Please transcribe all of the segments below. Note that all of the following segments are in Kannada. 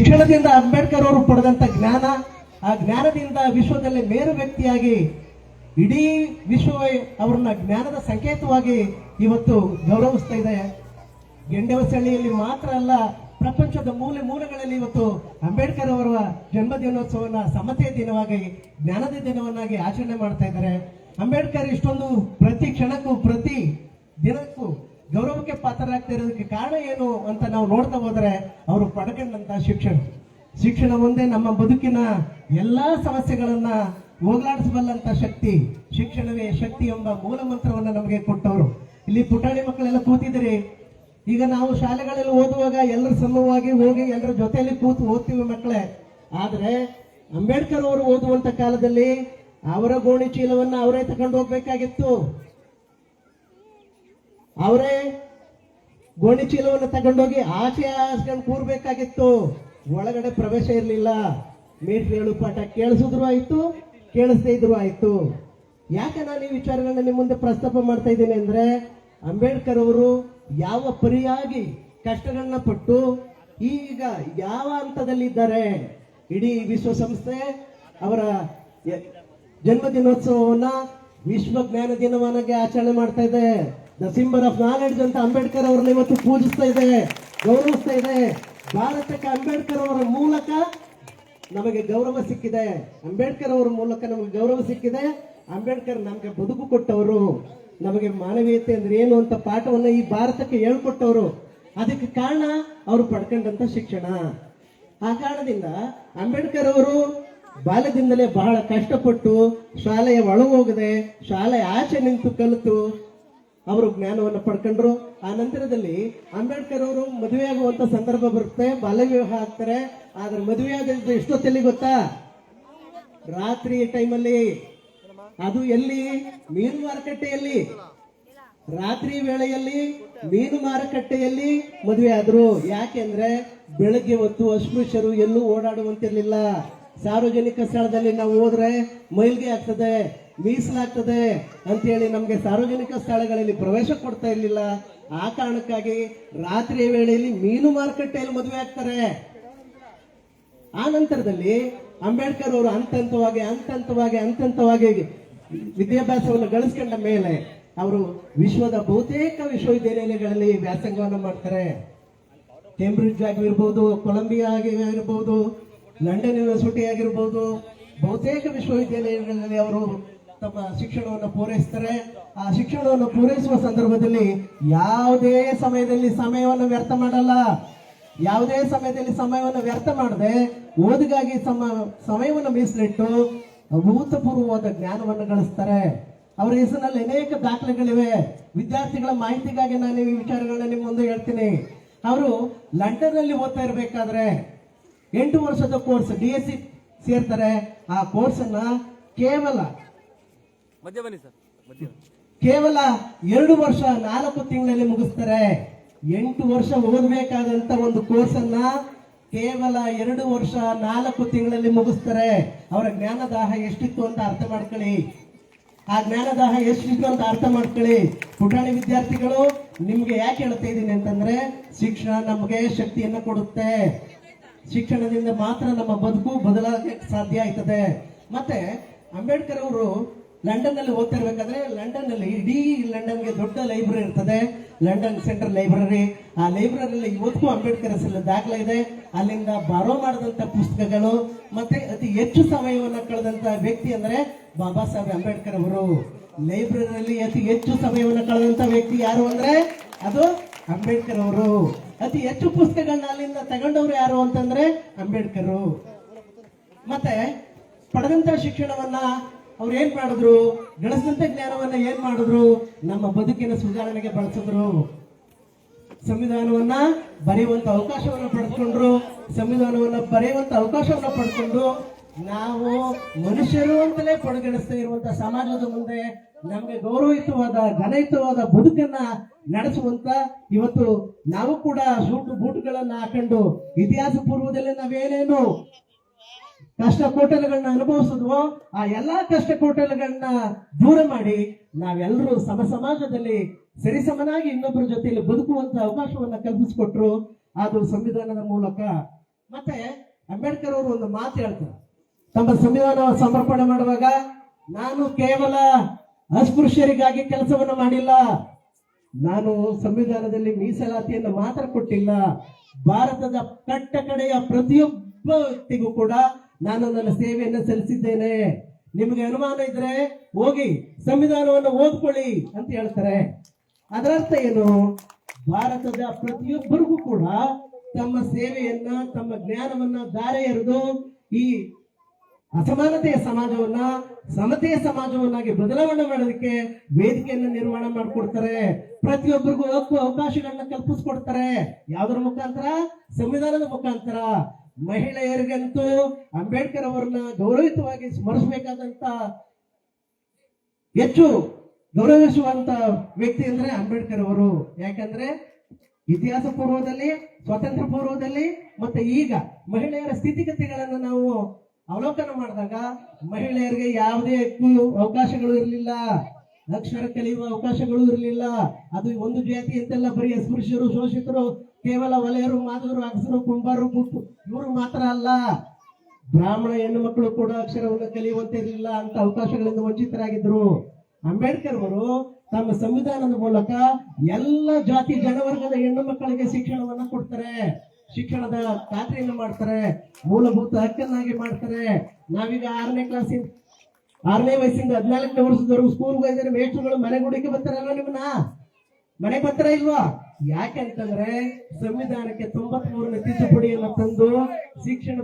ಶಿಕ್ಷಣದಿಂದ ಅಂಬೇಡ್ಕರ್ ಅವರು ಪಡೆದಂತ ಜ್ಞಾನ, ಆ ಜ್ಞಾನದಿಂದ ವಿಶ್ವದಲ್ಲಿ ಮೇರು ವ್ಯಕ್ತಿಯಾಗಿ ಇಡೀ ವಿಶ್ವವೇ ಅವರನ್ನ ಜ್ಞಾನದ ಸಂಕೇತವಾಗಿ ಇವತ್ತು ಗೌರವಿಸ್ತಾ ಇದೆ. ಗೆಂಡೆವಸಳ್ಳಿಯಲ್ಲಿ ಮಾತ್ರ ಅಲ್ಲ, ಪ್ರಪಂಚದ ಮೂಲೆ ಮೂಲೆಗಳಲ್ಲಿ ಇವತ್ತು ಅಂಬೇಡ್ಕರ್ ಅವರ ಜನ್ಮ ದಿನೋತ್ಸವನ ಸಮತೆಯ ದಿನವಾಗಿ, ಜ್ಞಾನದ ದಿನವನ್ನಾಗಿ ಆಚರಣೆ ಮಾಡ್ತಾ ಇದ್ದಾರೆ. ಅಂಬೇಡ್ಕರ್ ಇಷ್ಟೊಂದು ಪ್ರತಿ ಕ್ಷಣಕ್ಕೂ ಪ್ರತಿ ದಿನಕ್ಕೂ ಗೌರವಕ್ಕೆ ಪಾತ್ರರಾಗ್ತಾ ಇರೋದಕ್ಕೆ ಕಾರಣ ಏನು ಅಂತ ನಾವು ನೋಡ್ತಾ ಹೋದ್ರೆ ಅವರು ಪಡ್ಕೊಂಡಂತ ಶಿಕ್ಷಣ ಒಂದೇ ನಮ್ಮ ಬದುಕಿನ ಎಲ್ಲಾ ಸಮಸ್ಯೆಗಳನ್ನ ಹೋಗ್ಲಾಡಿಸಬಲ್ಲಂತ ಶಕ್ತಿ. ಶಿಕ್ಷಣವೇ ಶಕ್ತಿ ಎಂಬ ಮೂಲ ಮಂತ್ರವನ್ನ ನಮಗೆ ಕೊಟ್ಟವರು. ಇಲ್ಲಿ ಪುಟಾಣಿ ಮಕ್ಕಳೆಲ್ಲ ಕೂತಿದ್ದೀರಿ. ಈಗ ನಾವು ಶಾಲೆಗಳಲ್ಲಿ ಓದುವಾಗ ಎಲ್ಲರೂ ಸಮವಾಗಿ ಹೋಗಿ ಎಲ್ಲರ ಜೊತೆಯಲ್ಲಿ ಕೂತು ಓದ್ತೀವಿ ಮಕ್ಕಳೇ. ಆದ್ರೆ ಅಂಬೇಡ್ಕರ್ ಅವರು ಓದುವಂತ ಕಾಲದಲ್ಲಿ ಅವರ ಗೋಣಿ ಚೀಲವನ್ನ ಅವರೇ ತಗೊಂಡು ಹೋಗ್ಬೇಕಾಗಿತ್ತು. ಅವರೇ ಗೋಣಿ ಚೀಲವನ್ನು ತಗೊಂಡೋಗಿ ಆಚೆ ಹಾಸ್ಕೊಂಡು ಕೂರ್ಬೇಕಾಗಿತ್ತು. ಒಳಗಡೆ ಪ್ರವೇಶ ಇರಲಿಲ್ಲ. ಮೀಟರ್ 7 ಪಾಠ ಕೇಳಿಸಿದ್ರು ಆಯ್ತು, ಕೇಳಿಸದೇ ಇದ್ರು ಆಯ್ತು. ಯಾಕೆ ನಾನು ಈ ವಿಚಾರಗಳನ್ನ ನಿಮ್ಮ ಮುಂದೆ ಪ್ರಸ್ತಾಪ ಮಾಡ್ತಾ ಇದ್ದೀನಿ ಅಂದ್ರೆ, ಅಂಬೇಡ್ಕರ್ ಅವರು ಯಾವ ಪರಿಯಾಗಿ ಕಷ್ಟಗಳನ್ನ ಪಟ್ಟು ಈಗ ಯಾವ ಹಂತದಲ್ಲಿದ್ದಾರೆ. ಇಡೀ ವಿಶ್ವಸಂಸ್ಥೆ ಅವರ ಜನ್ಮ ದಿನೋತ್ಸವವನ್ನ ವಿಶ್ವ ಜ್ಞಾನ ದಿನವನ್ನಾಗಿ ಆಚರಣೆ ಮಾಡ್ತಾ ಇದೆ. ದ ಸಿಂಬಲ್ ಆಫ್ ನಾಲೆಡ್ಜ್ ಅಂತ ಅಂಬೇಡ್ಕರ್ ಅವರನ್ನ ಇವತ್ತು ಪೂಜಿಸ್ತಾ ಇದೆ, ಗೌರವಿಸ್ತಾ ಇದೆ. ಭಾರತಕ್ಕೆ ಅಂಬೇಡ್ಕರ್ ಅವರ ಮೂಲಕ ನಮಗೆ ಗೌರವ ಸಿಕ್ಕಿದೆ. ಅಂಬೇಡ್ಕರ್ ಅವರ ಮೂಲಕ ನಮಗೆ ಗೌರವ ಸಿಕ್ಕಿದೆ. ಅಂಬೇಡ್ಕರ್ ನಮಗೆ ಬದುಕು ಕೊಟ್ಟವರು, ನಮಗೆ ಮಾನವೀಯತೆ ಅಂದ್ರೆ ಏನು ಅಂತ ಪಾಠವನ್ನ ಈ ಭಾರತಕ್ಕೆ ಹೇಳ್ಕೊಟ್ಟವರು. ಅದಕ್ಕೆ ಕಾರಣ ಅವರು ಪಡ್ಕೊಂಡಂತ ಶಿಕ್ಷಣ. ಆ ಕಾರಣದಿಂದ ಅಂಬೇಡ್ಕರ್ ಅವರು ಬಾಲ್ಯದಿಂದಲೇ ಬಹಳ ಕಷ್ಟಪಟ್ಟು ಶಾಲೆಯ ಒಳಗೋಗದೆ ಶಾಲೆಯ ಆಚೆ ನಿಂತು ಕಲಿತು ಅವರು ಜ್ಞಾನವನ್ನು ಪಡ್ಕೊಂಡ್ರು. ಆ ನಂತರದಲ್ಲಿ ಅಂಬೇಡ್ಕರ್ ಅವರು ಮದುವೆ ಆಗುವಂತ ಸಂದರ್ಭ ಬರುತ್ತೆ, ಬಾಲ್ಯ ವಿವಾಹ ಆಗ್ತಾರೆ. ಆದ್ರೆ ಮದುವೆ ಆದ ಎಷ್ಟೊತ್ತಲ್ಲಿ ಗೊತ್ತಾ? ರಾತ್ರಿ ಟೈಮಲ್ಲಿ. ಅದು ಎಲ್ಲಿ? ಮೀನು ಮಾರುಕಟ್ಟೆಯಲ್ಲಿ. ರಾತ್ರಿ ವೇಳೆಯಲ್ಲಿ ಮೀನು ಮಾರುಕಟ್ಟೆಯಲ್ಲಿ ಮದುವೆ ಆದ್ರು. ಯಾಕೆಂದ್ರೆ ಬೆಳಗ್ಗೆ ಹೊತ್ತು ಅಸ್ಪೃಶ್ಯರು ಎಲ್ಲೂ ಓಡಾಡುವಂತಿರ್ಲಿಲ್ಲ. ಸಾರ್ವಜನಿಕ ಸ್ಥಳದಲ್ಲಿ ನಾವು ಹೋದ್ರೆ ಮೈಲ್ಗೆ ಆಗ್ತದೆ, ಮೀಸಲಾಗ್ತದೆ ಅಂತ ಹೇಳಿ ನಮ್ಗೆ ಸಾರ್ವಜನಿಕ ಸ್ಥಳಗಳಲ್ಲಿ ಪ್ರವೇಶ ಕೊಡ್ತಾ ಇರ್ಲಿಲ್ಲ. ಆ ಕಾರಣಕ್ಕಾಗಿ ರಾತ್ರಿ ವೇಳೆಯಲ್ಲಿ ಮೀನು ಮಾರುಕಟ್ಟೆಯಲ್ಲಿ ಮದುವೆ ಆಗ್ತಾರೆ. ಆ ನಂತರದಲ್ಲಿ ಅಂಬೇಡ್ಕರ್ ಅವರು ಹಂತವಾಗಿ ವಿದ್ಯಾಭ್ಯಾಸವನ್ನು ಗಳಿಸ್ಕೊಂಡ ಮೇಲೆ ಅವರು ವಿಶ್ವದ ಬಹುತೇಕ ವಿಶ್ವವಿದ್ಯಾನಿಲಯಗಳಲ್ಲಿ ವ್ಯಾಸಂಗವನ್ನು ಮಾಡ್ತಾರೆ. ಕೇಂಬ್ರಿಡ್ಜ್ ಆಗಿರ್ಬೋದು, ಕೊಲಂಬಿಯಾ ಆಗಿರ್ಬೋದು, ಲಂಡನ್ ಯೂನಿವರ್ಸಿಟಿ ಆಗಿರ್ಬೋದು, ಬಹುತೇಕ ವಿಶ್ವವಿದ್ಯಾಲಯಗಳಲ್ಲಿ ಅವರು ತಮ್ಮ ಶಿಕ್ಷಣವನ್ನು ಪೂರೈಸ್ತಾರೆ. ಆ ಶಿಕ್ಷಣವನ್ನು ಪೂರೈಸುವ ಸಂದರ್ಭದಲ್ಲಿ ಯಾವುದೇ ಸಮಯದಲ್ಲಿ ಸಮಯವನ್ನು ವ್ಯರ್ಥ ಮಾಡಲ್ಲ. ಯಾವುದೇ ಸಮಯದಲ್ಲಿ ಸಮಯವನ್ನು ವ್ಯರ್ಥ ಮಾಡದೆ ಓದಿಗಾಗಿ ಸಮಯವನ್ನು ಮೀಸಲಿಟ್ಟು ಅಭೂತಪೂರ್ವವಾದ ಜ್ಞಾನವನ್ನು ಗಳಿಸ್ತಾರೆ. ಅವರ ಹೆಸರಿನಲ್ಲಿ ಅನೇಕ ದಾಖಲೆಗಳಿವೆ. ವಿದ್ಯಾರ್ಥಿಗಳ ಮಾಹಿತಿಗಾಗಿ ನಾನು ಈ ವಿಚಾರಗಳನ್ನ ನಿಮ್ಮ ಮುಂದೆ ಹೇಳ್ತೀನಿ. ಅವರು ಲಂಡನ್ ನಲ್ಲಿ ಓದ್ತಾ ಇರಬೇಕಾದ್ರೆ 8 ವರ್ಷದ ಕೋರ್ಸ್ DSc ಸೇರ್ತಾರೆ. ಆ ಕೋರ್ಸ್ ಅನ್ನ ಕೇವಲ 2 ವರ್ಷ 4 ತಿಂಗಳಲ್ಲಿ ಮುಗಿಸ್ತಾರೆ. 8 ವರ್ಷ ಓದಬೇಕಾದಂತ ಒಂದು ಕೋರ್ಸ್ ಅನ್ನ ಕೇವಲ 2 ವರ್ಷ 4 ತಿಂಗಳಲ್ಲಿ ಮುಗಿಸ್ತಾರೆ. ಅವರ ಜ್ಞಾನದಾಹ ಎಷ್ಟಿತ್ತು ಅಂತ ಅರ್ಥ ಮಾಡ್ಕೊಳ್ಳಿ. ಆ ಜ್ಞಾನದಾಹ ಎಷ್ಟಿತ್ತು ಅಂತ ಅರ್ಥ ಮಾಡ್ಕೊಳ್ಳಿ. ಪುಟಾಣಿ ವಿದ್ಯಾರ್ಥಿಗಳು, ನಿಮ್ಗೆ ಯಾಕೆ ಹೇಳ್ತಾ ಇದ್ದೀನಿ ಅಂತಂದ್ರೆ, ಶಿಕ್ಷಣ ನಮಗೆ ಶಕ್ತಿಯನ್ನು ಕೊಡುತ್ತೆ. ಶಿಕ್ಷಣದಿಂದ ಮಾತ್ರ ನಮ್ಮ ಬದುಕು ಬದಲಾಗಕ್ಕೆ ಸಾಧ್ಯ ಆಯ್ತದೆ. ಮತ್ತೆ ಅಂಬೇಡ್ಕರ್ ಅವರು ಲಂಡನ್ ನಲ್ಲಿ ಓದ್ತಾ ಇರ್ಬೇಕಾದ್ರೆ, ಲಂಡನ್ ನಲ್ಲಿ ಇಡೀ ಲಂಡನ್ಗೆ ದೊಡ್ಡ ಲೈಬ್ರರಿ ಇರ್ತದೆ, ಲಂಡನ್ ಸೆಂಟ್ರಲ್ ಲೈಬ್ರರಿ. ಆ ಲೈಬ್ರರಿಯಲ್ಲಿ ಇವತ್ತು ಅಂಬೇಡ್ಕರ್ ಹೆಸರಲ್ಲಿ ದಾಖಲೆ ಇದೆ. ಅಲ್ಲಿಂದ ಬಾರೋ ಮಾಡಿದಂತ ಪುಸ್ತಕಗಳು, ಮತ್ತೆ ಅತಿ ಹೆಚ್ಚು ಸಮಯವನ್ನು ಕಳೆದಂತ ವ್ಯಕ್ತಿ ಅಂದ್ರೆ ಬಾಬಾ ಸಾಹೇಬ್ ಅಂಬೇಡ್ಕರ್ ಅವರು. ಲೈಬ್ರರಿಯಲ್ಲಿ ಅತಿ ಹೆಚ್ಚು ಸಮಯವನ್ನು ಕಳೆದಂತ ವ್ಯಕ್ತಿ ಯಾರು ಅಂದ್ರೆ ಅದು ಅಂಬೇಡ್ಕರ್ ಅವರು. ಅತಿ ಹೆಚ್ಚು ಪುಸ್ತಕಗಳನ್ನ ಅಲ್ಲಿಂದ ತಗೊಂಡವ್ರು ಯಾರು ಅಂತಂದ್ರೆ ಅಂಬೇಡ್ಕರ್. ಮತ್ತೆ ಪಡೆದಂತ ಶಿಕ್ಷಣವನ್ನ ಅವ್ರು ಏನ್ ಮಾಡಿದ್ರು? ಗಳಿಸಿದಂತ ಜ್ಞಾನವನ್ನ ಏನ್ ಮಾಡಿದ್ರು? ನಮ್ಮ ಬದುಕಿನ ಸುಧಾರಣೆಗೆ ಬಳಸಿದ್ರು. ಸಂವಿಧಾನವನ್ನ ಬರೆಯುವಂತ ಅವಕಾಶವನ್ನು ಪಡೆದುಕೊಂಡ್ರು. ಸಂವಿಧಾನವನ್ನ ಬರೆಯುವಂತ ಅವಕಾಶವನ್ನು ಪಡೆದುಕೊಂಡು ನಾವು ಮನುಷ್ಯರು ಅಂತಲೇ ಪರಿಗಣಿಸ್ತಾ ಇರುವಂತ ಸಮಾಜದ ಮುಂದೆ ನಮ್ಗೆ ಗೌರವಯುತವಾದ ಘನಯುತವಾದ ಬದುಕನ್ನ ನಡೆಸುವಂತ ಇವತ್ತು ನಾವು ಕೂಡ ಸೂಟು ಬೂಟುಗಳನ್ನ ಹಾಕೊಂಡು ಇತಿಹಾಸ ಪೂರ್ವದಲ್ಲಿ ನಾವೇನೇನು ಕಷ್ಟ ಕೋಟಲೆಗಳನ್ನ ಅನುಭವಿಸಿದ್ವೋ ಆ ಎಲ್ಲಾ ಕಷ್ಟ ಕೋಟಲೆಗಳನ್ನ ದೂರ ಮಾಡಿ ನಾವೆಲ್ಲರೂ ಸಮಾಜದಲ್ಲಿ ಸರಿಸಮನಾಗಿ ಇನ್ನೊಬ್ಬರ ಜೊತೆಯಲ್ಲಿ ಬದುಕುವಂತ ಅವಕಾಶವನ್ನ ಕಲ್ಪಿಸಿಕೊಟ್ರು. ಅದು ಸಂವಿಧಾನದ ಮೂಲಕ. ಮತ್ತೆ ಅಂಬೇಡ್ಕರ್ ಅವರು ಒಂದು ಮಾತು ಹೇಳ್ತಾರೆ, ತಮ್ಮ ಸಂವಿಧಾನ ಸಮರ್ಪಣೆ ಮಾಡುವಾಗ, ನಾನು ಕೇವಲ ಅಸ್ಪೃಶ್ಯರಿಗಾಗಿ ಕೆಲಸವನ್ನು ಮಾಡಿಲ್ಲ, ನಾನು ಸಂವಿಧಾನದಲ್ಲಿ ಮೀಸಲಾತಿಯನ್ನು ಮಾತ್ರ ಕೊಟ್ಟಿಲ್ಲ, ಭಾರತದ ಕಟ್ಟ ಕಡೆಯ ಪ್ರತಿಯೊಬ್ಬ ವ್ಯಕ್ತಿಗೂ ಕೂಡ ನಾನು ನನ್ನ ಸೇವೆಯನ್ನು ಸಲ್ಲಿಸಿದ್ದೇನೆ. ನಿಮಗೆ ಅನುಮಾನ ಇದ್ರೆ ಹೋಗಿ ಸಂವಿಧಾನವನ್ನು ಓದ್ಕೊಳ್ಳಿ ಅಂತ ಹೇಳ್ತಾರೆ. ಅದರರ್ಥ ಏನು? ಭಾರತದ ಪ್ರತಿಯೊಬ್ಬರಿಗೂ ಕೂಡ ತಮ್ಮ ಸೇವೆಯನ್ನ, ತಮ್ಮ ಜ್ಞಾನವನ್ನ ದಾರೆ ಎರೆದು ಈ ಅಸಮಾನತೆಯ ಸಮಾಜವನ್ನ ಸಮತೆಯ ಸಮಾಜವನ್ನಾಗಿ ಬದಲಾವಣೆ ಮಾಡೋದಕ್ಕೆ ವೇದಿಕೆಯನ್ನು ನಿರ್ಮಾಣ ಮಾಡಿಕೊಡ್ತಾರೆ. ಪ್ರತಿಯೊಬ್ಬರಿಗೂ ಹಕ್ಕು ಅವಕಾಶಗಳನ್ನ ಕಲ್ಪಿಸ್ಕೊಡ್ತಾರೆ. ಯಾವುದರ ಮುಖಾಂತರ? ಸಂವಿಧಾನದ ಮುಖಾಂತರ. ಮಹಿಳೆಯರಿಗಂತೂ ಅಂಬೇಡ್ಕರ್ ಅವರನ್ನ ಗೌರವಿತವಾಗಿ ಸ್ಮರಿಸಬೇಕಾದಂತ, ಹೆಚ್ಚು ಗೌರವಿಸುವಂತ ವ್ಯಕ್ತಿ ಅಂದ್ರೆ ಅಂಬೇಡ್ಕರ್ ಅವರು. ಯಾಕಂದ್ರೆ ಇತಿಹಾಸ ಪೂರ್ವದಲ್ಲಿ, ಸ್ವಾತಂತ್ರ್ಯ ಪೂರ್ವದಲ್ಲಿ ಮತ್ತೆ ಈಗ ಮಹಿಳೆಯರ ಸ್ಥಿತಿಗತಿಗಳನ್ನು ನಾವು ಅವಲೋಕನ ಮಾಡಿದಾಗ ಮಹಿಳೆಯರಿಗೆ ಯಾವುದೇ ಅವಕಾಶಗಳು ಇರಲಿಲ್ಲ, ಅಕ್ಷರ ಕಲಿಯುವ ಅವಕಾಶಗಳು ಇರಲಿಲ್ಲ. ಅದು ಒಂದು ಜಾತಿ ಅಂತೆಲ್ಲ ಬರೀ ಅಸ್ಪೃಶ್ಯರು, ಶೋಷಿತರು, ಕೇವಲ ವಲಯರು, ಮಾದಗರು, ಅಗಸರು, ಕುಂಬಾರರು, ಗುಟ್ಟು ಇವರು ಮಾತ್ರ ಅಲ್ಲ, ಬ್ರಾಹ್ಮಣ ಹೆಣ್ಣು ಮಕ್ಕಳು ಕೂಡ ಅಕ್ಷರವನ್ನು ಕಲಿಯುವಂತೆ ಇರಲಿಲ್ಲ. ಅಂತ ಅವಕಾಶಗಳಿಂದ ವಂಚಿತರಾಗಿದ್ರು. ಅಂಬೇಡ್ಕರ್ ಅವರು ತಮ್ಮ ಸಂವಿಧಾನದ ಮೂಲಕ ಎಲ್ಲ ಜಾತಿ ಜನವರ್ಗದ ಹೆಣ್ಣು ಮಕ್ಕಳಿಗೆ ಶಿಕ್ಷಣವನ್ನ ಕೊಡ್ತಾರೆ, ಶಿಕ್ಷಣದ ಖಾತ್ರಿಯನ್ನು ಮಾಡ್ತಾರೆ, ಮೂಲಭೂತ ಹಕ್ಕನ್ನಾಗಿ ಮಾಡ್ತಾರೆ. ನಾವೀಗ 6ನೇ ವಯಸ್ಸಿಂದ 14ನೇ ವರ್ಷದವರೆಗೂ ಸ್ಕೂಲ್ಗೆ ಹೋಗಿದ್ರೆ ಮೇಷ್ಟ್ರುಗಳು ಮನೆಗೆ ಹುಡುಕಿ ಬರ್ತಾರಲ್ವ, ನಿಮ್ಮನ್ನ ಮನೆಗೆ ಬರ್ತಾರ ಇಲ್ವಾ? ಯಾಕೆಂತಂದ್ರೆ ಸಂವಿಧಾನಕ್ಕೆ 93ನೇ ತಿದ್ದುಪಡಿಯನ್ನು ತಂದು ಶಿಕ್ಷಣ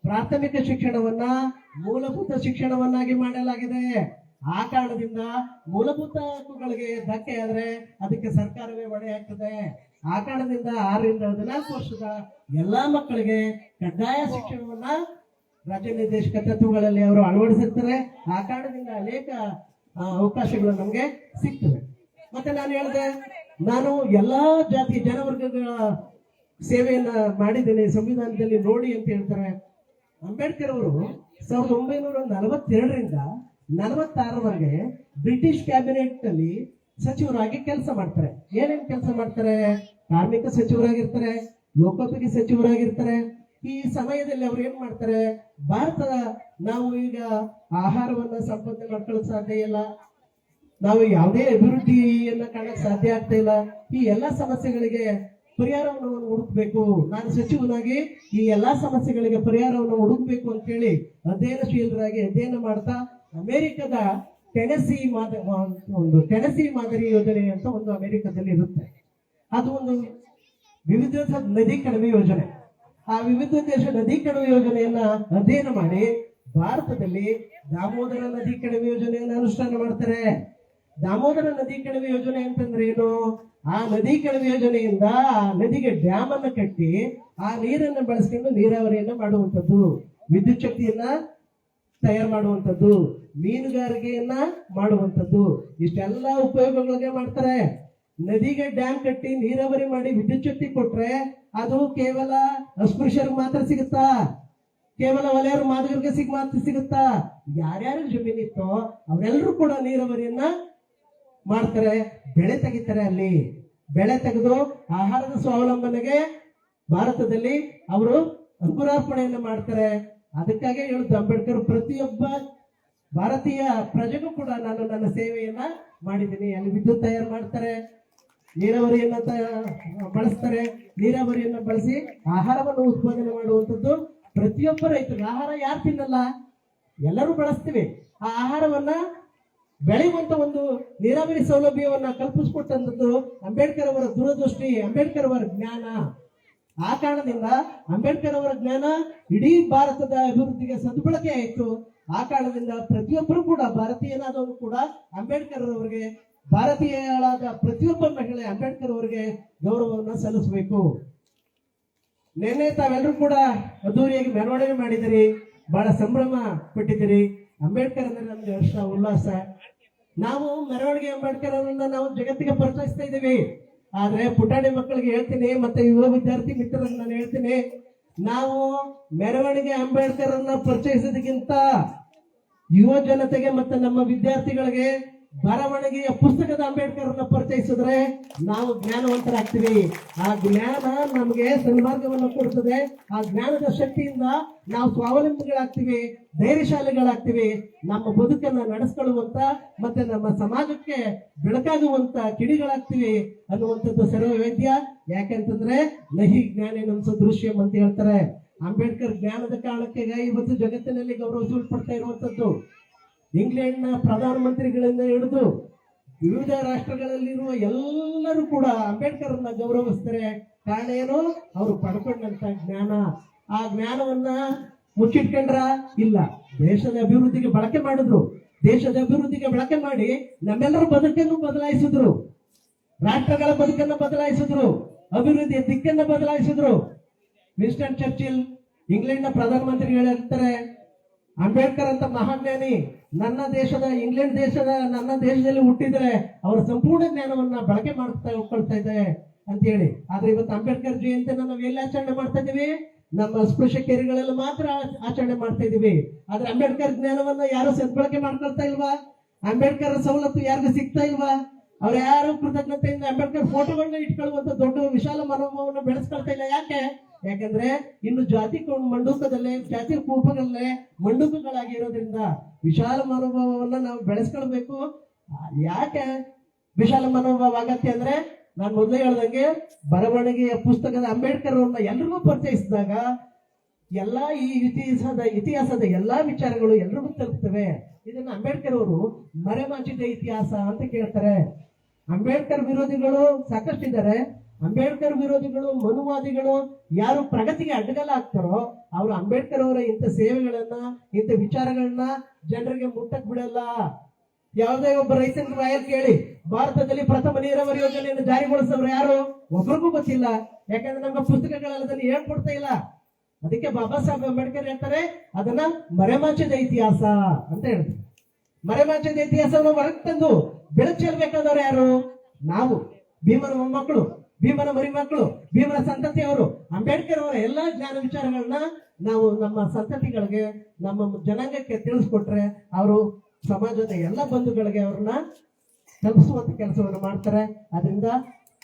ಪ್ರಾಥಮಿಕ ಶಿಕ್ಷಣವನ್ನ ಮೂಲಭೂತ ಶಿಕ್ಷಣವನ್ನಾಗಿ ಮಾಡಲಾಗಿದೆ. ಆ ಕಾರಣದಿಂದ ಮೂಲಭೂತ ಹಕ್ಕುಗಳಿಗೆ ಧಕ್ಕೆ ಆದ್ರೆ ಅದಕ್ಕೆ ಸರ್ಕಾರವೇ ಹೊಣೆ ಆಗ್ತದೆ. ಆ ಕಾರಣದಿಂದ 6ರಿಂದ 14 ವರ್ಷದ ಎಲ್ಲಾ ಮಕ್ಕಳಿಗೆ ಕಡ್ಡಾಯ ಶಿಕ್ಷಣವನ್ನ ರಾಜ್ಯ ನಿರ್ದೇಶಕ ತತ್ವಗಳಲ್ಲಿ ಅವರು ಅಳವಡಿಸಿರ್ತಾರೆ. ಆ ಕಾರಣದಿಂದ ಅನೇಕ ಅವಕಾಶಗಳು ನಮ್ಗೆ ಸಿಗ್ತವೆ. ಮತ್ತೆ ನಾನು ಹೇಳಿದೆ, ನಾನು ಎಲ್ಲಾ ಜಾತಿ ಜನವರ್ಗಗಳ ಸೇವೆಯನ್ನ ಮಾಡಿದ್ದೇನೆ ಸಂವಿಧಾನದಲ್ಲಿ ನೋಡಿ ಅಂತ ಹೇಳ್ತಾರೆ. ಅಂಬೇಡ್ಕರ್ ಅವರು 1942ರಿಂದ 46ರವರೆಗೆ ಬ್ರಿಟಿಷ್ ಕ್ಯಾಬಿನೆಟ್ ಅಲ್ಲಿ ಸಚಿವರಾಗಿ ಕೆಲಸ ಮಾಡ್ತಾರೆ. ಏನೇನು ಕೆಲಸ ಮಾಡ್ತಾರೆ? ಕಾರ್ಮಿಕ ಸಚಿವರಾಗಿರ್ತಾರೆ, ಲೋಕೋಪಯೋಗಿ ಸಚಿವರಾಗಿರ್ತಾರೆ. ಈ ಸಮಯದಲ್ಲಿ ಅವ್ರು ಏನ್ ಮಾಡ್ತಾರೆ? ಭಾರತದ ನಾವು ಈಗ ಆಹಾರವನ್ನ ಸಂಪಾದನೆ ಮಾಡ್ಕೊಳ್ಳೋಕೆ ಸಾಧ್ಯ ಇಲ್ಲ, ನಾವು ಯಾವುದೇ ಅಭಿವೃದ್ಧಿಯನ್ನ ಕಾಣಕ್ ಸಾಧ್ಯ ಆಗ್ತಾ ಇಲ್ಲ. ಈ ಎಲ್ಲಾ ಸಮಸ್ಯೆಗಳಿಗೆ ಪರಿಹಾರವನ್ನು ಹುಡುಕ್ಬೇಕು, ನಾನು ಸಚಿವನಾಗಿ ಈ ಎಲ್ಲಾ ಸಮಸ್ಯೆಗಳಿಗೆ ಪರಿಹಾರವನ್ನು ಹುಡುಕ್ಬೇಕು ಅಂತ ಹೇಳಿ ಅಧ್ಯಯನಶೀಲರಾಗಿ ಅಧ್ಯಯನ ಮಾಡ್ತಾ ಅಮೆರಿಕದ ಟೆನೆಸಿ ಮಾದರಿ ಯೋಜನೆ ಅಂತ ಒಂದು ಅಮೆರಿಕದಲ್ಲಿ ಇರುತ್ತೆ. ಅದು ಒಂದು ವಿವಿಧ ನದಿ ಕಣಿವೆ ಯೋಜನೆ. ಆ ವಿವಿಧ ದೇಶ ನದಿ ಕಣಿವೆ ಯೋಜನೆಯನ್ನ ಅಧ್ಯಯನ ಮಾಡಿ ಭಾರತದಲ್ಲಿ ದಾಮೋದರ ನದಿ ಕಣಿವೆ ಯೋಜನೆಯನ್ನು ಅನುಷ್ಠಾನ ಮಾಡ್ತಾರೆ. ದಾಮೋದರ ನದಿ ಕಣಿವೆ ಯೋಜನೆ ಅಂತಂದ್ರೆ ಏನು? ಆ ನದಿ ಕಣಿವೆ ಯೋಜನೆಯಿಂದ ಆ ನದಿಗೆ ಡ್ಯಾಮ್ ಅನ್ನ ಕಟ್ಟಿ ಆ ನೀರನ್ನ ಬಳಸ್ಕೊಂಡು ನೀರಾವರಿಯನ್ನ ಮಾಡುವಂಥದ್ದು, ವಿದ್ಯುತ್ ಶಕ್ತಿಯನ್ನ ತಯಾರು ಮಾಡುವಂಥದ್ದು, ಮೀನುಗಾರಿಕೆಯನ್ನ ಮಾಡುವಂಥದ್ದು, ಇಷ್ಟೆಲ್ಲ ಉಪಯೋಗಗಳಿಗೆ ಮಾಡ್ತಾರೆ. ನದಿಗೆ ಡ್ಯಾಮ್ ಕಟ್ಟಿ ನೀರಾವರಿ ಮಾಡಿ ವಿದ್ಯುತ್ ಶಕ್ತಿ ಕೊಟ್ರೆ ಅದು ಕೇವಲ ಅಸ್ಪೃಶ್ಯರಿಗೆ ಮಾತ್ರ ಸಿಗುತ್ತಾ? ಕೇವಲ ವಲಯರು ಮಾದಗರಿಗೆ ಮಾತ್ರ ಸಿಗುತ್ತಾ? ಯಾರ್ಯಾರಿಗೆ ಜಮೀನಿತ್ತೋ ಅವರೆಲ್ಲರೂ ಕೂಡ ನೀರಾವರಿಯನ್ನ ಮಾಡ್ತಾರೆ, ಬೆಳೆ ತೆಗಿತಾರೆ. ಅಲ್ಲಿ ಬೆಳೆ ತೆಗೆದು ಆಹಾರದ ಸ್ವಾವಲಂಬನೆಗೆ ಭಾರತದಲ್ಲಿ ಅವರು ಅಂಕುರಾರ್ಪಣೆಯನ್ನು ಮಾಡ್ತಾರೆ. ಅದಕ್ಕಾಗಿ ಹೇಳುದು ಅಂಬೇಡ್ಕರ್ ಪ್ರತಿಯೊಬ್ಬ ಭಾರತೀಯ ಪ್ರಜೆಗೂ ಕೂಡ ನಾನು ನನ್ನ ಸೇವೆಯನ್ನ ಮಾಡಿದ್ದೀನಿ. ಅಲ್ಲಿ ವಿದ್ಯುತ್ ತಯಾರು ಮಾಡ್ತಾರೆ, ನೀರಾವರಿಯನ್ನ ಬಳಸ್ತಾರೆ, ನೀರಾವರಿಯನ್ನ ಬಳಸಿ ಆಹಾರವನ್ನು ಉತ್ಪಾದನೆ ಮಾಡುವಂಥದ್ದು. ಪ್ರತಿಯೊಬ್ಬ ರೈತರು ಆಹಾರ ಯಾರು ತಿನ್ನಲ್ಲ, ಎಲ್ಲರೂ ಬಳಸ್ತೀವಿ. ಆ ಆಹಾರವನ್ನ ಬೆಳೆಯುವಂತ ಒಂದು ನೀರಾವರಿ ಸೌಲಭ್ಯವನ್ನ ಕಲ್ಪಿಸಿಕೊಟ್ಟಂಥದ್ದು ಅಂಬೇಡ್ಕರ್ ಅವರ ದೂರದೃಷ್ಟಿ, ಅಂಬೇಡ್ಕರ್ ಅವರ ಜ್ಞಾನ. ಆ ಕಾರಣದಿಂದ ಅಂಬೇಡ್ಕರ್ ಅವರ ಜ್ಞಾನ ಇಡೀ ಭಾರತದ ಅಭಿವೃದ್ಧಿಗೆ ಸದ್ಬಳಕೆ ಆಯಿತು. ಆ ಕಾರಣದಿಂದ ಪ್ರತಿಯೊಬ್ಬರು ಕೂಡ ಭಾರತೀಯನಾದವರು ಕೂಡ ಅಂಬೇಡ್ಕರ್ ಅವರಿಗೆ, ಭಾರತೀಯಳಾದ ಪ್ರತಿಯೊಬ್ಬ ಮಹಿಳೆ ಅಂಬೇಡ್ಕರ್ ಅವರಿಗೆ ಗೌರವವನ್ನು ಸಲ್ಲಿಸಬೇಕು. ನಿನ್ನೆ ತಾವೆಲ್ಲರೂ ಕೂಡ ಅದ್ದೂರಿಯಾಗಿ ಮೆರವಣಿಗೆ ಮಾಡಿದಿರಿ, ಬಹಳ ಸಂಭ್ರಮ ಪಟ್ಟಿದ್ದೀರಿ. ಅಂಬೇಡ್ಕರ್ ಅಂದ್ರೆ ನಮ್ಗೆ ಹರ್ಷ, ಉಲ್ಲಾಸ. ನಾವು ಮೆರವಣಿಗೆ ಅಂಬೇಡ್ಕರ್ ಅವರನ್ನ ನಾವು ಜಗತ್ತಿಗೆ ಪರಿಚಯಿಸ್ತಾ ಇದ್ದೀವಿ. ಆದ್ರೆ ಪುಟಾಣಿ ಮಕ್ಕಳಿಗೆ ಹೇಳ್ತೀನಿ, ಮತ್ತೆ ಯುವ ವಿದ್ಯಾರ್ಥಿ ಮಿತ್ರರಿಗೆ ನಾನು ಹೇಳ್ತೀನಿ, ನಾವು ಮೆರವಣಿಗೆ ಅಂಬೇಡ್ಕರ್ ಅನ್ನ ಪರಿಚಯಿಸೋದಕ್ಕಿಂತ ಯುವ ಜನತೆಗೆ ಮತ್ತೆ ನಮ್ಮ ವಿದ್ಯಾರ್ಥಿಗಳಿಗೆ ಬರವಣಿಗೆಯ ಪುಸ್ತಕದ ಅಂಬೇಡ್ಕರ್ನ ಪರಿಚಯಿಸಿದ್ರೆ ನಾವು ಜ್ಞಾನವಂತರಾಗ್ತೀವಿ. ಆ ಜ್ಞಾನ ನಮಗೆ ಸನ್ಮಾರ್ಗವನ್ನು ಕೊಡುತ್ತದೆ. ಆ ಜ್ಞಾನದ ಶಕ್ತಿಯಿಂದ ನಾವು ಸ್ವಾವಲಂಬಿಗಳಾಗ್ತೀವಿ, ಧೈರ್ಯಶಾಲಿಗಳಾಗ್ತೀವಿ, ನಮ್ಮ ಬದುಕನ್ನ ನಡೆಸ್ಕೊಳ್ಳುವಂತ ಮತ್ತೆ ನಮ್ಮ ಸಮಾಜಕ್ಕೆ ಬೆಳಕಾಗುವಂತ ಕಿಡಿಗಳಾಗ್ತೀವಿ ಅನ್ನುವಂಥದ್ದು ಸರ್ವವೇದ್ಯ. ಯಾಕೆಂತಂದ್ರೆ ನಹಿ ಜ್ಞಾನೇನ ಸದೃಶ್ಯಂ ಅಂತ ಹೇಳ್ತಾರೆ. ಅಂಬೇಡ್ಕರ್ ಜ್ಞಾನದ ಕಾರಣಕ್ಕೆ ಇವತ್ತು ಜಗತ್ತಿನಲ್ಲಿ ಗೌರವಿಸಲ್ಪಡ್ತಾ ಇರುವಂತದ್ದು. ಇಂಗ್ಲೆಂಡ್ನ ಪ್ರಧಾನಮಂತ್ರಿಗಳಿಂದ ಹಿಡಿದು ವಿವಿಧ ರಾಷ್ಟ್ರಗಳಲ್ಲಿರುವ ಎಲ್ಲರೂ ಕೂಡ ಅಂಬೇಡ್ಕರ್ನ ಗೌರವಿಸ್ತಾರೆ. ಕಾರಣ ಏನು? ಅವರು ಪಡ್ಕೊಂಡಂತ ಜ್ಞಾನ. ಆ ಜ್ಞಾನವನ್ನ ಮುಚ್ಚಿಟ್ಕೊಂಡ್ರ ಇಲ್ಲ, ದೇಶದ ಅಭಿವೃದ್ಧಿಗೆ ಬಳಕೆ ಮಾಡಿದ್ರು. ದೇಶದ ಅಭಿವೃದ್ಧಿಗೆ ಬಳಕೆ ಮಾಡಿ ನಮ್ಮೆಲ್ಲರ ಬದುಕನ್ನು ಬದಲಾಯಿಸಿದ್ರು, ರಾಷ್ಟ್ರಗಳ ಬದುಕನ್ನು ಬದಲಾಯಿಸಿದ್ರು, ಅಭಿವೃದ್ಧಿಯ ದಿಕ್ಕನ್ನು ಬದಲಾಯಿಸಿದ್ರು. ವಿನ್ಸ್ಟನ್ ಚರ್ಚಿಲ್ ಇಂಗ್ಲೆಂಡ್ನ ಪ್ರಧಾನಮಂತ್ರಿಗಳು ಹೇಳ್ತಾರೆ, ಅಂಬೇಡ್ಕರ್ ಅಂತ ಮಹಾಜ್ಞಾನಿ ನನ್ನ ದೇಶದ ಇಂಗ್ಲೆಂಡ್ ದೇಶದ ನನ್ನ ದೇಶದಲ್ಲಿ ಹುಟ್ಟಿದ್ರೆ ಅವರ ಸಂಪೂರ್ಣ ಜ್ಞಾನವನ್ನ ಬಳಕೆ ಮಾಡ್ಕೊಳ್ತಾ ಇದೆ ಅಂತ ಹೇಳಿ. ಆದ್ರೆ ಇವತ್ತು ಅಂಬೇಡ್ಕರ್ ಜಯಂತಿನ ನಾವು ಎಲ್ಲಿ ಆಚರಣೆ ಮಾಡ್ತಾ ಇದೀವಿ? ನಮ್ಮ ಸ್ಪೃಶ್ಯಕೇರಿಗಳೆಲ್ಲ ಮಾತ್ರ ಆಚರಣೆ ಮಾಡ್ತಾ ಇದೀವಿ. ಆದ್ರೆ ಅಂಬೇಡ್ಕರ್ ಜ್ಞಾನವನ್ನ ಯಾರು ಸದ್ಬಳಕೆ ಮಾಡ್ಕೊಳ್ತಾ ಇಲ್ವಾ? ಅಂಬೇಡ್ಕರ್ ಸವಲತ್ತು ಯಾರಿಗೂ ಸಿಗ್ತಾ ಇಲ್ವಾ? ಅವ್ರು ಯಾರು ಕೃತಜ್ಞತೆಯಿಂದ ಅಂಬೇಡ್ಕರ್ ಫೋಟೋಗಳನ್ನ ಇಟ್ಕೊಳ್ಳುವಂತ ದೊಡ್ಡ ವಿಶಾಲ ಮನೋಭಾವವನ್ನು ಬೆಳೆಸ್ಕೊಳ್ತಾ ಇಲ್ಲ. ಯಾಕೆ? ಯಾಕಂದ್ರೆ ಇನ್ನು ಜಾತಿ ಮಂಡೂಕದಲ್ಲೇ, ಜಾತಿ ಕೂಪಗಳಲ್ಲೇ ಮಂಡೂಕಗಳಾಗಿರೋದ್ರಿಂದ ವಿಶಾಲ ಮನೋಭಾವವನ್ನ ನಾವು ಬೆಳೆಸ್ಕೊಳ್ಬೇಕು. ಯಾಕೆ ವಿಶಾಲ ಮನೋಭಾವ ಆಗತ್ತೆ ಅಂದ್ರೆ, ನಾನು ಮೊದಲೇ ಹೇಳ್ದಂಗೆ ಬರವಣಿಗೆಯ ಪುಸ್ತಕದ ಅಂಬೇಡ್ಕರ್ ಅವ್ರನ್ನ ಎಲ್ರಿಗೂ ಪರಿಚಯಿಸಿದಾಗ ಎಲ್ಲಾ ಈ ಇತಿಹಾಸದ ಎಲ್ಲಾ ವಿಚಾರಗಳು ಎಲ್ರಿಗೂ ತಲುಪ್ತವೆ. ಇದನ್ನ ಅಂಬೇಡ್ಕರ್ ಅವರು ಮರೆಮಾಚಿದ ಇತಿಹಾಸ ಅಂತ ಕೇಳ್ತಾರೆ. ಅಂಬೇಡ್ಕರ್ ವಿರೋಧಿಗಳು ಸಾಕಷ್ಟಿದ್ದಾರೆ. ಅಂಬೇಡ್ಕರ್ ವಿರೋಧಿಗಳು, ಮನುವಾದಿಗಳು ಯಾರು ಪ್ರಗತಿಗೆ ಅಡ್ಡಗಾಲ ಆಗ್ತಾರೋ ಅವರು ಅಂಬೇಡ್ಕರ್ ಅವರ ಇಂಥ ಸೇವೆಗಳನ್ನ, ಇಂಥ ವಿಚಾರಗಳನ್ನ ಜನರಿಗೆ ಮುಟ್ಟಕ್ ಬಿಡಲ್ಲ. ಯಾವುದೇ ಒಬ್ಬ ರೈತನ ಬಾಯಲ್ಲಿ ಕೇಳಿ, ಭಾರತದಲ್ಲಿ ಪ್ರಥಮ ನೀರಾವರಿ ಯೋಜನೆಯನ್ನು ಜಾರಿಗೊಳಿಸಿದವರು ಯಾರು? ಒಬ್ರಿಗೂ ಗೊತ್ತಿಲ್ಲ. ಯಾಕಂದ್ರೆ ನಮ್ಮ ಪುಸ್ತಕಗಳಲ್ಲಿ ಅದನ್ನು ಹೇಳ್ಕೊಡ್ತಾ ಇಲ್ಲ. ಅದಕ್ಕೆ ಬಾಬಾ ಸಾಹೇಬ್ ಅಂಬೇಡ್ಕರ್ ಹೇಳ್ತಾರೆ, ಅದನ್ನ ಮರೆಮಾಚಿದ ಇತಿಹಾಸ ಅಂತ ಹೇಳ್ತಾರೆ. ಮರೆಮಾಚಿದ ಇತಿಹಾಸವನ್ನು ಹೊರಗೆ ತಂದು ಬೆಳಕು ಚೆಲ್ಲಬೇಕಾದವರು ಯಾರು? ನಾವು, ಭೀಮನ ಮೊಮ್ಮಕ್ಕಳು, ಭೀಮನ ಮರಿ ಮಕ್ಕಳು, ಭೀಮನ ಸಂತತಿಯವರು. ಅಂಬೇಡ್ಕರ್ ಅವರ ಎಲ್ಲಾ ಜ್ಞಾನ ವಿಚಾರಗಳನ್ನ ನಾವು ನಮ್ಮ ಸಂತತಿಗಳಿಗೆ, ನಮ್ಮ ಜನಾಂಗಕ್ಕೆ ತಿಳಿಸ್ಕೊಟ್ರೆ ಅವರು ಸಮಾಜದ ಎಲ್ಲ ಬಂಧುಗಳಿಗೆ ಅವ್ರನ್ನ ತಲುಪಿಸುವಂತ ಕೆಲಸವನ್ನು ಮಾಡ್ತಾರೆ. ಅದರಿಂದ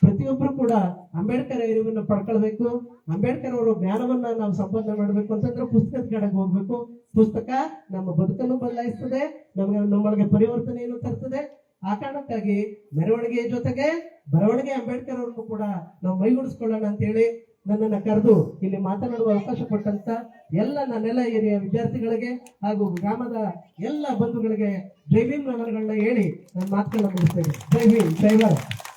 ಪ್ರತಿಯೊಬ್ಬರು ಕೂಡ ಅಂಬೇಡ್ಕರ್ ಅರಿವನ್ನು ಪಡ್ಕೊಳ್ಬೇಕು. ಅಂಬೇಡ್ಕರ್ ಅವರು ಜ್ಞಾನವನ್ನ ನಾವು ಸಂಪಾದನೆ ಮಾಡಬೇಕು ಅಂತಂದ್ರೆ ಪುಸ್ತಕದ ಕಡೆಗೆ ಹೋಗ್ಬೇಕು. ಪುಸ್ತಕ ನಮ್ಮ ಬದುಕನ್ನು ಬದಲಾಯಿಸ್ತದೆ, ನಮ್ಮೊಳಗೆ ಪರಿವರ್ತನೆಯನ್ನು ತರ್ತದೆ. ಆ ಕಾರಣಕ್ಕಾಗಿ ಮೆರವಣಿಗೆಯ ಜೊತೆಗೆ ಬರವಣಿಗೆ ಅಂಬೇಡ್ಕರ್ ಅವ್ರನ್ನು ಕೂಡ ನಾವು ಮೈಗೂಡಿಸ್ಕೊಳ್ಳೋಣ ಅಂತ ಹೇಳಿ ನನ್ನನ್ನ ಕರೆದು ಇಲ್ಲಿ ಮಾತನಾಡುವ ಅವಕಾಶ ಕೊಟ್ಟಂತ ನನ್ನೆಲ್ಲ ಹಿರಿಯ ವಿದ್ಯಾರ್ಥಿಗಳಿಗೆ ಹಾಗೂ ಗ್ರಾಮದ ಎಲ್ಲ ಬಂಧುಗಳಿಗೆ ಜೈ ಭೀಮ್ ನಮನಗಳನ್ನ ಹೇಳಿ ನನ್ನ ಮಾತುಗಳನ್ನ ಮುಗಿಸ್ತೇನೆ. ಜೈ ಭೀಮ್, ಜೈ ಭಾರತ್.